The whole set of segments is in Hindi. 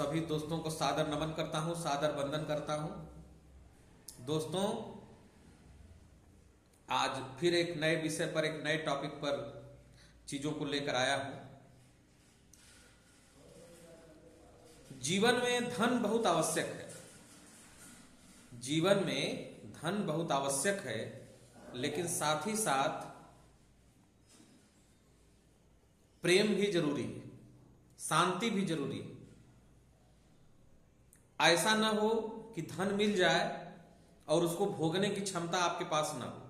सभी दोस्तों को सादर नमन करता हूं, सादर वंदन करता हूं। दोस्तों, आज फिर एक नए विषय पर, एक नए टॉपिक पर चीजों को लेकर आया हूं। जीवन में धन बहुत आवश्यक है। जीवन में धन बहुत आवश्यक है, लेकिन साथ ही साथ प्रेम भी जरूरी है, शांति भी जरूरी है। ऐसा ना हो कि धन मिल जाए और उसको भोगने की क्षमता आपके पास ना हो।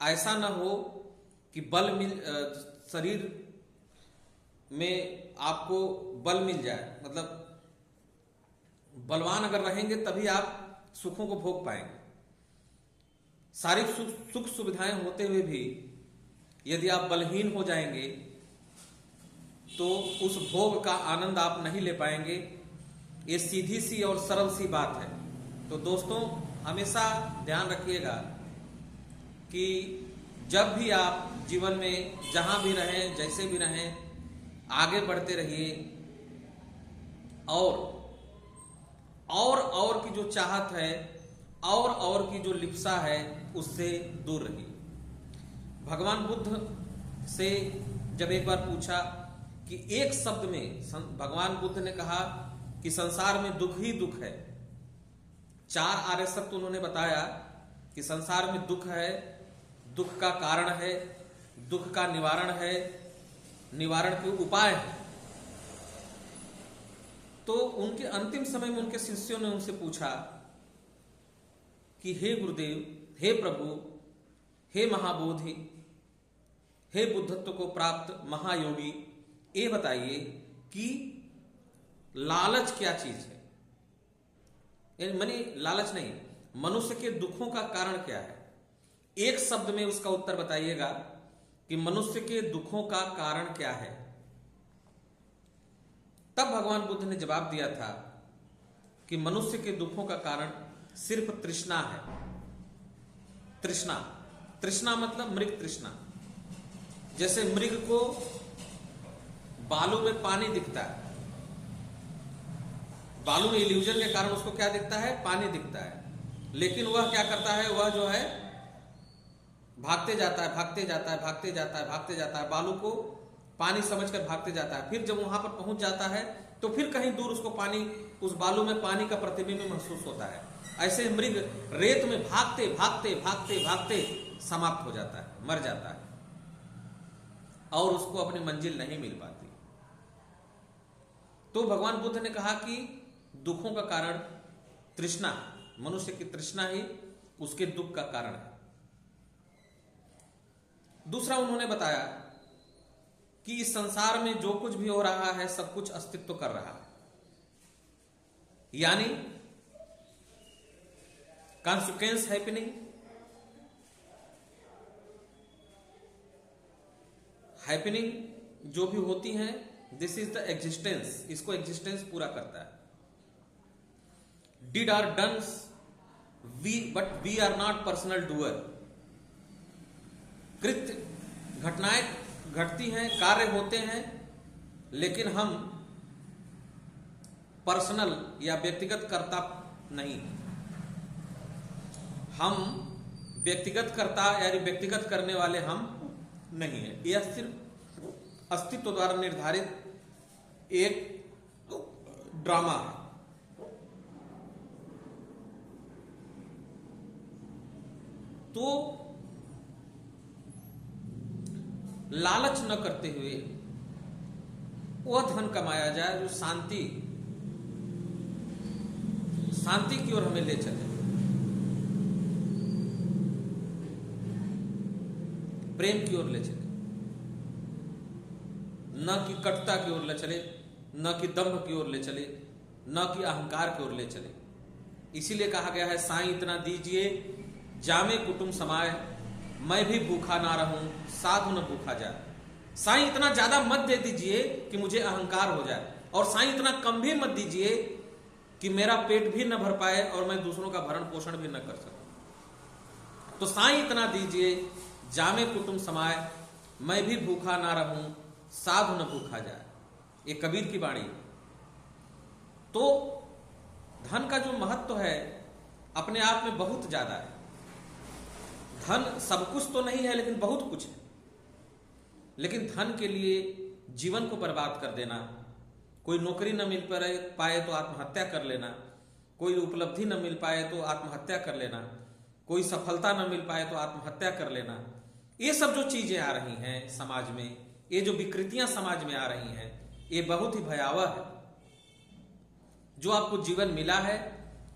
ऐसा ना हो कि शरीर में आपको बल मिल जाए, मतलब बलवान अगर रहेंगे तभी आप सुखों को भोग पाएंगे। सारी सुख सुविधाएं होते हुए भी यदि आप बलहीन हो जाएंगे तो उस भोग का आनंद आप नहीं ले पाएंगे। ये सीधी सी और सरल सी बात है। तो दोस्तों, हमेशा ध्यान रखिएगा कि जब भी आप जीवन में जहां भी रहें, जैसे भी रहें, आगे बढ़ते रहिए और की जो चाहत है और की जो लिप्सा है उससे दूर रहिए। भगवान बुद्ध से जब एक बार पूछा कि एक शब्द में, भगवान बुद्ध ने कहा कि संसार में दुख ही दुख है। 4 आर्य सत्य उन्होंने बताया कि संसार में दुख है, दुख का कारण है, दुख का निवारण है, निवारण के उपाय है। तो उनके अंतिम समय में उनके शिष्यों ने उनसे पूछा कि हे गुरुदेव, हे प्रभु, हे महाबोधि, हे बुद्धत्व को प्राप्त महायोगी, ये बताइए कि लालच क्या चीज है। माने लालच नहीं, मनुष्य के दुखों का कारण क्या है। एक शब्द में उसका उत्तर बताइएगा कि मनुष्य के दुखों का कारण क्या है। तब भगवान बुद्ध ने जवाब दिया था कि मनुष्य के दुखों का कारण सिर्फ तृष्णा है। तृष्णा, तृष्णा मतलब मृग तृष्णा। जैसे मृग को बालू में पानी दिखता है, बालू में इल्यूजन के कारण उसको क्या दिखता है, पानी दिखता है। लेकिन वह क्या करता है, वह जो है भागते जाता है, भागते जाता है, भागते जाता है, भागते जाता है, बालू को पानी समझकर भागते जाता है। फिर जब वहां पर पहुंच जाता है तो फिर कहीं दूर उसको पानी, उस बालू में पानी का प्रतिबिंब महसूस होता है। ऐसे मृग रेत में भागते भागते भागते भागते समाप्त हो जाता है, मर जाता है और उसको अपनी मंजिल नहीं मिल पाती। तो भगवान बुद्ध ने कहा कि दुखों का कारण तृष्णा, मनुष्य की तृष्णा ही उसके दुख का कारण है। दूसरा उन्होंने बताया कि इस संसार में जो कुछ भी हो रहा है सब कुछ अस्तित्व कर रहा है, यानी कॉन्सिक्वेंस हैपनिंग, हैपनिंग जो भी होती हैं, दिस इज द एग्जिस्टेंस, इसको एग्जिस्टेंस पूरा करता है। Deeds are done but we are not personal doer. कृत्य, घटनाएं घटती हैं, कार्य होते हैं, लेकिन हम पर्सनल या व्यक्तिगत कर्ता नहीं। हम व्यक्तिगत कर्ता यानी व्यक्तिगत करने वाले हम नहीं है। यह सिर्फ अस्तित्व द्वारा निर्धारित एक ड्रामा है। तो लालच न करते हुए वह धन कमाया जाए जो शांति की ओर हमें ले चले, प्रेम की ओर ले चले, न कि कटुता की ओर ले चले, न कि दंभ की ओर ले चले, न कि अहंकार की ओर ले चले। इसीलिए कहा गया है, साईं इतना दीजिए जामे कुटुंब समाए, मैं भी भूखा ना रहूं साधु न भूखा जाए। साईं इतना ज्यादा मत दे दीजिए कि मुझे अहंकार हो जाए, और साईं इतना कम भी मत दीजिए कि मेरा पेट भी न भर पाए और मैं दूसरों का भरण पोषण भी न कर सकूं। तो साईं इतना दीजिए जामे कुटुंब समाए, मैं भी भूखा ना रहूं साधु न भूखा जाए। ये कबीर की वाणी। तो धन का जो महत्व है अपने आप में बहुत ज्यादा है। धन सब कुछ तो नहीं है, लेकिन बहुत कुछ है। लेकिन धन के लिए जीवन को बर्बाद कर देना, कोई नौकरी न मिल पाए तो आत्महत्या कर लेना, कोई उपलब्धि न मिल पाए तो आत्महत्या कर लेना, कोई सफलता न मिल पाए तो आत्महत्या कर लेना, ये सब जो चीजें आ रही हैं समाज में, ये जो विकृतियां समाज में आ रही हैं, ये बहुत ही भयावह है। जो आपको जीवन मिला है,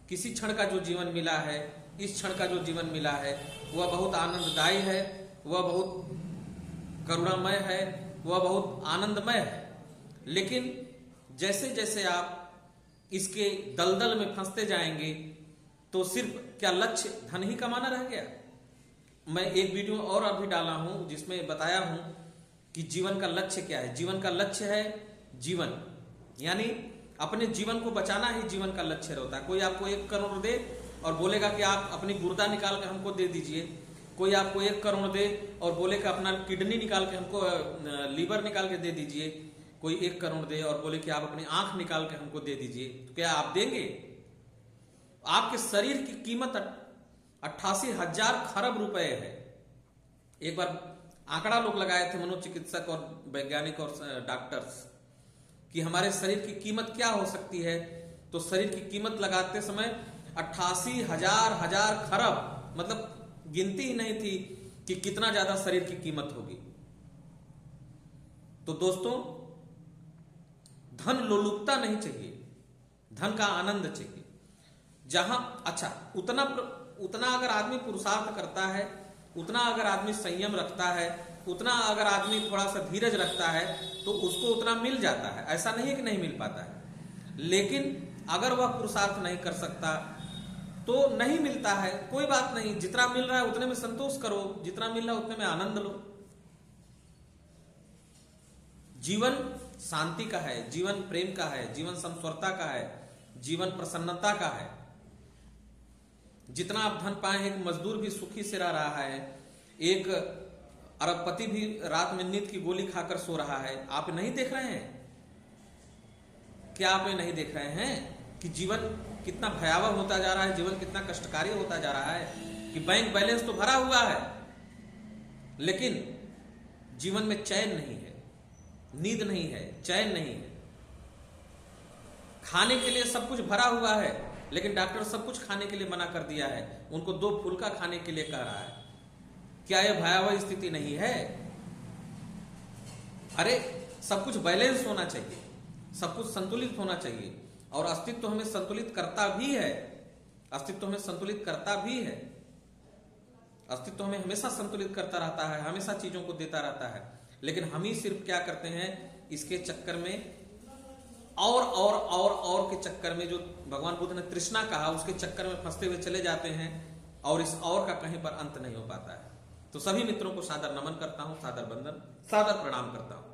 किसी क्षण का जो जीवन मिला है, इस क्षण का जो जीवन मिला है, वह बहुत आनंददायी है, वह बहुत करुणामय है, वह बहुत आनंदमय है। लेकिन जैसे जैसे आप इसके दलदल में फंसते जाएंगे तो सिर्फ क्या लक्ष्य धन ही कमाना रह गया। मैं एक वीडियो और अभी डाला हूं जिसमें बताया हूं कि जीवन का लक्ष्य क्या है। जीवन का लक्ष्य है जीवन, यानी अपने जीवन को बचाना ही जीवन का लक्ष्य रहता है। कोई आपको 1 करोड़ दे और बोलेगा कि आप अपनी गुर्दा निकाल के हमको दे दीजिए, कोई आपको 1 करोड़ दे और बोले कि अपना किडनी निकाल के हमको, लीवर निकाल के दे दीजिए, कोई 1 करोड़ दे और बोले कि आप अपनी आंख निकाल के हमको दे दीजिए, तो क्या आप देंगे? आपके शरीर की कीमत 88,000 खरब रुपए है। एक बार आंकड़ा लोग लगाए थे, मनोचिकित्सक और वैज्ञानिक और डॉक्टर्स, कि हमारे शरीर की कीमत क्या हो सकती है। तो शरीर की कीमत लगाते समय 88,000 खरब, मतलब गिनती ही नहीं थी कि कितना ज्यादा शरीर की कीमत होगी। तो दोस्तों, धन लोलुपता नहीं चाहिए, धन का आनंद चाहिए। जहां अच्छा उतना अगर आदमी पुरुषार्थ करता है, उतना अगर आदमी संयम रखता है, उतना अगर आदमी थोड़ा सा धीरज रखता है, तो उसको उतना मिल जाता है। ऐसा नहीं है कि नहीं मिल पाता है, लेकिन अगर वह पुरुषार्थ नहीं कर सकता तो नहीं मिलता है। कोई बात नहीं, जितना मिल रहा है उतने में संतोष करो, जितना मिल रहा है उतने में आनंद लो। जीवन शांति का है, जीवन प्रेम का है, जीवन समस्वरता का है, जीवन प्रसन्नता का है। जितना आप धन पाए, एक मजदूर भी सुखी से रह रहा है, एक अरबपति भी रात में नींद की गोली खाकर सो रहा है। आप नहीं देख रहे हैं? क्या आप ये नहीं देख रहे हैं कि जीवन कितना भयावह होता जा रहा है, जीवन कितना कष्टकारी होता जा रहा है, कि बैंक बैलेंस तो भरा हुआ है लेकिन जीवन में चैन नहीं है, नींद नहीं है, चैन नहीं है। खाने के लिए सब कुछ भरा हुआ है लेकिन डॉक्टर सब कुछ खाने के लिए मना कर दिया है, उनको 2 फुल्का खाने के लिए कह रहा है। क्या यह भयावह स्थिति नहीं है? अरे सब कुछ बैलेंस होना चाहिए, सब कुछ संतुलित होना चाहिए, और अस्तित्व हमें संतुलित करता भी है। अस्तित्व हमें संतुलित करता भी है। अस्तित्व हमें हमेशा संतुलित करता रहता है, हमेशा चीजों को देता रहता है। लेकिन हम ही सिर्फ क्या करते हैं, इसके चक्कर में और के चक्कर में, जो भगवान बुद्ध ने तृष्णा कहा, उसके चक्कर में फंसते हुए चले जाते हैं और इस और का कहीं पर अंत नहीं हो पाता है। तो सभी मित्रों को सादर नमन करता हूं, सादर वंदन, सादर प्रणाम करता हूं।